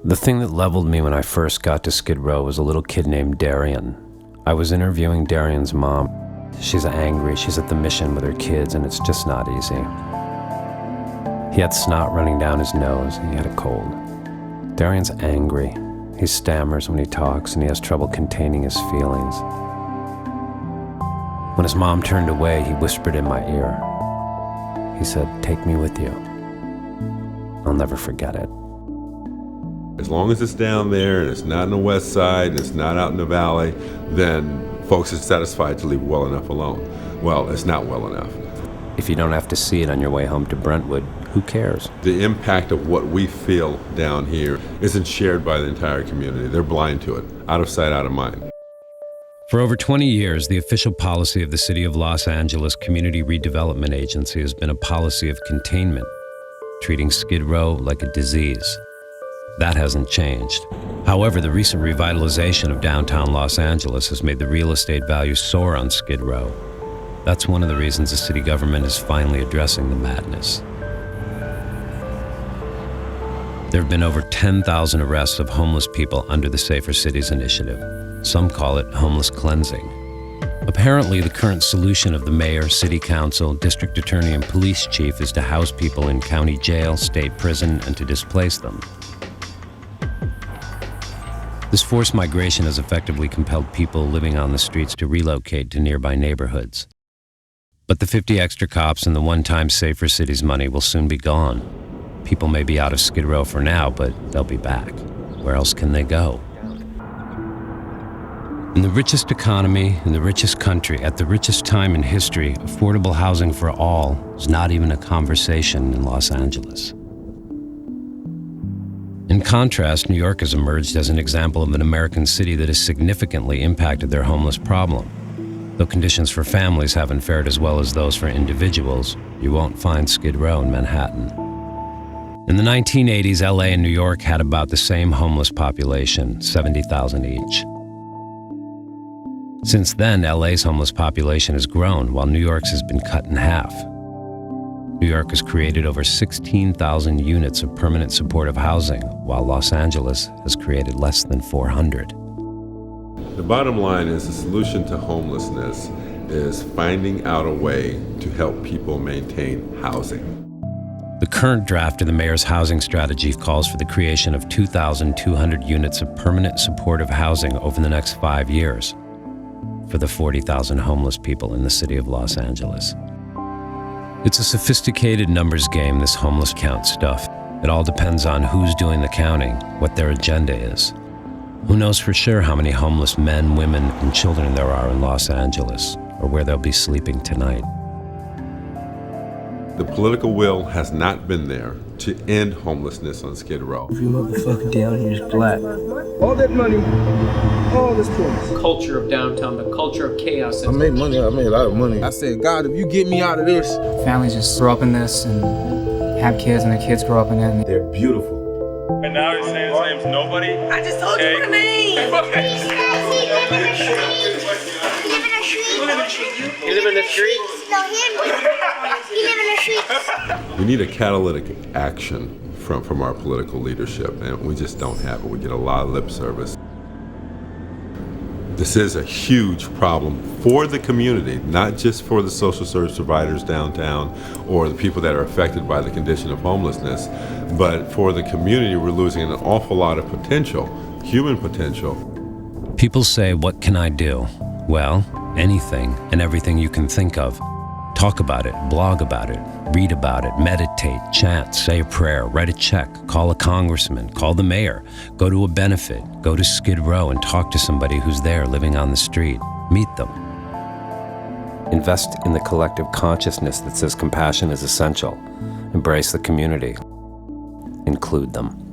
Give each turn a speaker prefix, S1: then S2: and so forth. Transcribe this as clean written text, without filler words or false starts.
S1: The thing that leveled me when I first got to Skid Row was a little kid named Darian. I was interviewing Darian's mom. She's angry, she's at the mission with her kids, and it's just not easy. He had snot running down his nose, and he had a cold. Darian's angry. He stammers when he talks, and he has trouble containing his feelings. When his mom turned away, he whispered in my ear. He said, "Take me with you." I'll never forget it.
S2: As long as it's down there and it's not in the west side and it's not out in the valley, then folks are satisfied to leave well enough alone. Well, it's not well enough.
S1: If you don't have to see it on your way home to Brentwood, who cares?
S2: The impact of what we feel down here isn't shared by the entire community. They're blind to it. Out of sight, out of mind.
S1: For over 20 years, the official policy of the City of Los Angeles Community Redevelopment Agency has been a policy of containment, treating Skid Row like a disease. That hasn't changed. However, the recent revitalization of downtown Los Angeles has made the real estate value soar on Skid Row. That's one of the reasons the city government is finally addressing the madness. There have been over 10,000 arrests of homeless people under the Safer Cities initiative. Some call it homeless cleansing. Apparently, the current solution of the mayor, city council, district attorney, and police chief is to house people in county jail, state prison, and to displace them. This forced migration has effectively compelled people living on the streets to relocate to nearby neighborhoods. But the 50 extra cops and the one-time Safer Cities money will soon be gone. People may be out of Skid Row for now, but they'll be back. Where else can they go? In the richest economy, in the richest country, at the richest time in history, affordable housing for all is not even a conversation in Los Angeles. In contrast, New York has emerged as an example of an American city that has significantly impacted their homeless problem. Though conditions for families haven't fared as well as those for individuals, you won't find Skid Row in Manhattan. In the 1980s, LA and New York had about the same homeless population, 70,000 each. Since then, LA's homeless population has grown, while New York's has been cut in half. New York has created over 16,000 units of permanent supportive housing, while Los Angeles has created less than 400.
S2: The bottom line is the solution to homelessness is finding out a way to help people maintain housing.
S1: The current draft of the mayor's housing strategy calls for the creation of 2,200 units of permanent supportive housing over the next 5 years for the 40,000 homeless people in the city of Los Angeles. It's a sophisticated numbers game, this homeless count stuff. It all depends on who's doing the counting, what their agenda is. Who knows for sure how many homeless men, women, and children there are in Los Angeles, or where they'll be sleeping tonight.
S2: The political will has not been there to end homelessness on Skid Row.
S3: If you motherfucker down here is black. All that money, all this place.
S4: Culture of downtown, the culture of chaos.
S3: I made money, I made a lot of money. I said, God, if you get me out of this.
S5: Families just grow up in this and have kids, and their kids grow up in it.
S2: They're beautiful.
S6: And now he's saying his name's nobody?
S7: I just told you my name!
S6: You live in a
S7: street?
S4: You live in the street?
S7: No, he live in the street.
S2: We need a catalytic action from our political leadership, and we just don't have it. We get a lot of lip service. This is a huge problem for the community, not just for the social service providers downtown or the people that are affected by the condition of homelessness, but for the community. We're losing an awful lot of potential, human potential.
S1: People say, what can I do? Well, anything and everything you can think of. Talk about it, blog about it, read about it, meditate, chant, say a prayer, write a check, call a congressman, call the mayor, go to a benefit, go to Skid Row and talk to somebody who's there living on the street. Meet them. Invest in the collective consciousness that says compassion is essential. Embrace the community. Include them.